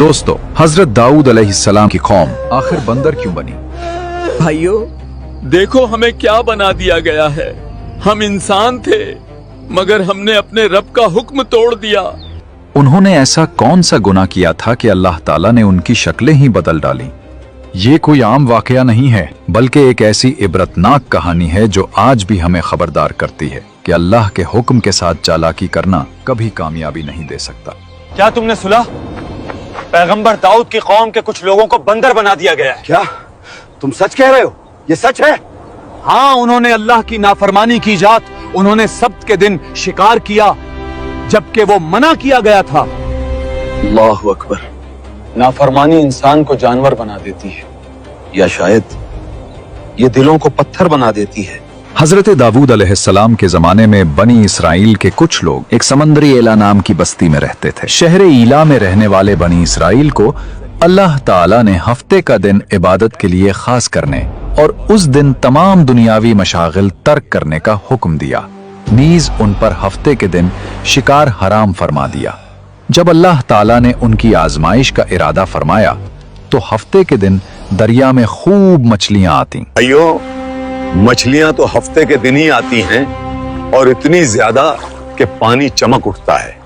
दोस्तों, हजरत दाऊद अलैहिस्सलाम की कौम आखिर बंदर क्यों बनी? भाइयों, देखो हमें क्या बना दिया गया है। हम इंसान थे, मगर हमने अपने रब का हुक्म तोड़ दिया। उन्होंने ऐसा कौन सा गुनाह किया था कि अल्लाह ताला ने उनकी शक्लें ही बदल डाली? ये कोई आम वाकया नहीं है, बल्कि एक ऐसी इबरतनाक कहानी है जो आज भी हमें खबरदार करती है कि अल्लाह के हुक्म के साथ चालाकी करना कभी कामयाबी नहीं दे सकता। क्या तुमने सुना? पैगंबर दाऊद की कौम के कुछ लोगों को बंदर बना दिया गया है। क्या तुम सच कह रहे हो? ये सच है? हाँ, उन्होंने अल्लाह की नाफरमानी की जात, उन्होंने सब्त के दिन शिकार किया जबकि वो मना किया गया था। अल्लाह अकबर। नाफरमानी इंसान को जानवर बना देती है, या शायद ये दिलों को पत्थर बना देती है। हजरत दाऊद अलैहिस्सलाम के जमाने में बनी इसराइल के कुछ लोग एक समंदरी एला नाम की बस्ती में रहते थे। शहर ईला में रहने वाले बनी इसराइल को अल्लाह ताला ने हफ्ते का दिन इबादत के लिए खास करने और उस दिन तमाम दुनियावी मशागिल तर्क करने का हुक्म दिया। नीज उन पर हफ्ते के दिन शिकार हराम फरमा दिया। जब अल्लाह ताला ने उनकी आजमाइश का इरादा फरमाया तो हफ्ते के दिन दरिया में खूब मछलियां आती। अयो, मछलियां तो हफ्ते के दिन ही आती हैं और इतनी ज्यादा कि पानी चमक उठता है।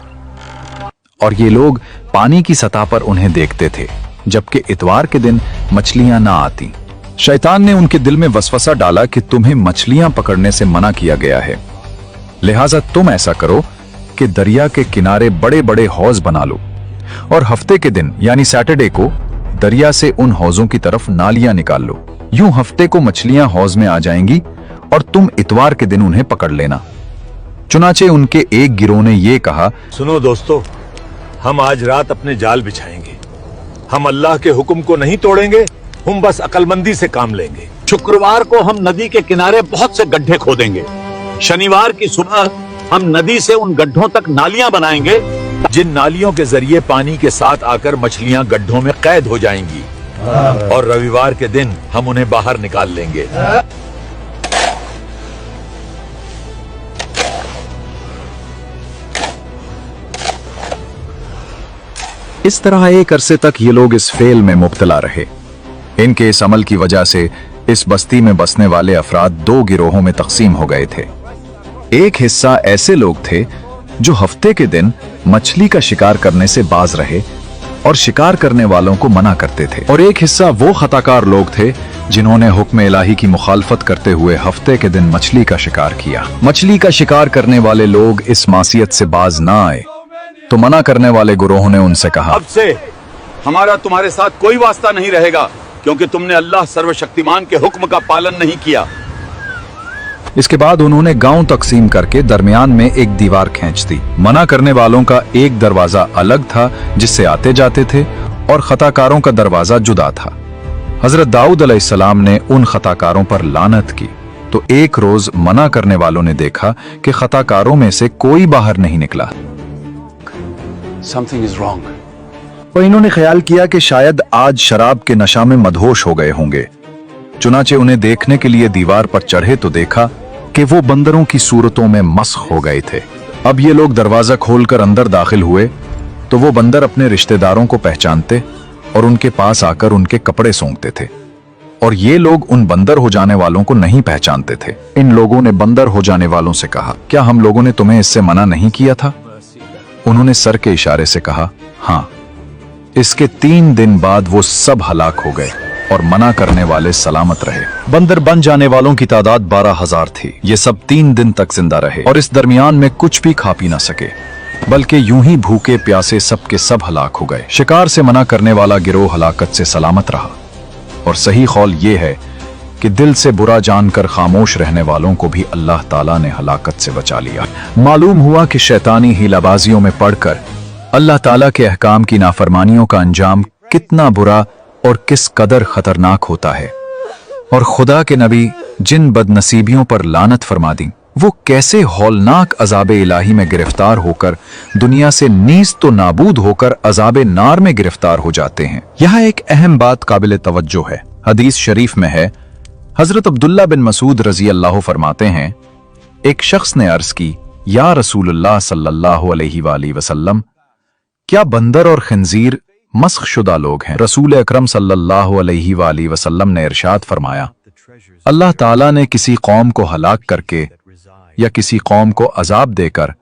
और ये लोग पानी की सतह पर उन्हें देखते थे, जबकि इतवार के दिन मछलियां ना आती। शैतान ने उनके दिल में वसवसा डाला कि तुम्हें मछलियां पकड़ने से मना किया गया है, लिहाजा तुम ऐसा करो कि दरिया के किनारे बड़े बड़े हौज बना लो और हफ्ते के दिन यानी सैटरडे को दरिया से उन हौजों की तरफ नालियां निकाल लो। यूं हफ्ते को मछलियां हौज में आ जाएंगी और तुम इतवार के दिन उन्हें पकड़ लेना। चुनाचे उनके एक गिरोह ने यह कहा, सुनो दोस्तों, हम आज रात अपने जाल बिछाएंगे। हम अल्लाह के हुक्म को नहीं तोड़ेंगे, हम बस अकलमंदी से काम लेंगे। शुक्रवार को हम नदी के किनारे बहुत से गड्ढे खोदेंगे। शनिवार की सुबह हम नदी से उन गड्ढों तक नालियां बनाएंगे, जिन नालियों के जरिए पानी के साथ आकर मछलियां गड्ढों में कैद हो जाएंगी, और रविवार के दिन हम उन्हें बाहर निकाल लेंगे। इस तरह एक अरसे तक ये लोग इस फेल में मुब्तला रहे। इनके इस अमल की वजह से इस बस्ती में बसने वाले अफराद दो गिरोहों में तकसीम हो गए थे। एक हिस्सा ऐसे लोग थे जो हफ्ते के दिन मछली का शिकार करने से बाज रहे और शिकार करने वालों को मना करते थे, और एक हिस्सा वो खताकार लोग थे जिन्होंने हुक्म इलाही की मुखालफत करते हुए हफ्ते के दिन मछली का शिकार किया। मछली का शिकार करने वाले लोग इस मासियत से बाज ना आए तो मना करने वाले गुरोह ने उनसे कहा, अब से हमारा तुम्हारे साथ कोई वास्ता नहीं रहेगा, क्योंकि तुमने अल्लाह सर्वशक्तिमान के हुक्म का पालन नहीं किया। इसके बाद उन्होंने गांव तकसीम करके दरमियान में एक दीवार खींच दी। मना करने वालों का एक दरवाजा अलग था जिससे आते जाते थे, और खताकारों का दरवाजा जुदा था। हजरत दाऊद अलैहिस्सलाम ने उन खताकारों पर लानत की तो एक रोज मना करने वालों ने देखा कि खताकारों में से कोई बाहर नहीं निकला। Something is wrong. और इन्होंने ख्याल किया कि शायद आज शराब के नशा में मदहोश हो गए होंगे। चुनाचे उन्हें देखने के लिए दीवार पर चढ़े तो देखा कि वो बंदरों की सूरतों में मस्ख हो गए थे। अब ये लोग दरवाजा खोलकर अंदर दाखिल हुए तो वो बंदर अपने रिश्तेदारों को पहचानते और उनके पास आकर उनके कपड़े सूंघते थे, और ये लोग उन बंदर हो जाने वालों को नहीं पहचानते थे। इन लोगों ने बंदर हो जाने वालों से कहा, क्या हम लोगों ने तुम्हें इससे मना नहीं किया था? उन्होंने सर के इशारे से कहा, हाँ। इसके 3 दिन बाद वो सब हलाक हो गए और मना करने वाले सलामत रहे। बंदर बन जाने वालों की तादाद 12,000 थी। ये सब 3 दिन तक जिंदा रहे और इस दरमियान में कुछ भी खा पी ना सके, बल्कि यूं ही भूखे प्यासे सब के सब हलाक हो गए। शिकार से मना करने वाला गिरोह हलाकत से सलामत रहा, और सही कौल ये है कि दिल से बुरा जानकर खामोश रहने वालों को भी अल्लाह ताला ने हलाकत से बचा लिया। मालूम हुआ कि शैतानी हीलाबाजियों में पड़कर अल्लाह ताला के अहकाम की नाफरमानियों का अंजाम कितना बुरा और किस कदर खतरनाक होता है, और खुदा के नबी जिन बदनसीबियों पर लानत फरमा दी वो कैसे हौलनाक अजाबे इलाही में गिरफ्तार होकर दुनिया से नीज तो नाबूद होकर अजाबे नार में गिरफ्तार हो जाते हैं। यहाँ एक अहम बात काबिल तवज्जो है। हदीस शरीफ में है, हजरत अब्दुल्ला बिन मसूद रजी अल्लाह फरमाते हैं, एक शख्स ने अर्ज की, या रसूलुल्लाह सल्लल्लाहु अलैहि वसल्लम, क्या बंदर और खंजीर मस्ख शुदा लोग हैं। रसूल अकरम सल्लल्लाहु अलैहि वसल्लम ने इरशाद फरमाया, अल्लाह ताला ने किसी कौम को हलाक करके या किसी कौम को अजाब देकर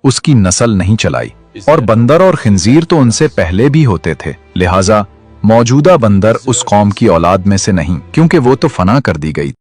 उसकी नस्ल नहीं चलाई, और बंदर और खिंजीर तो उनसे पहले भी होते थे, लिहाजा मौजूदा बंदर उस कौम की औलाद में से नहीं, क्योंकि वो तो फना कर दी गई।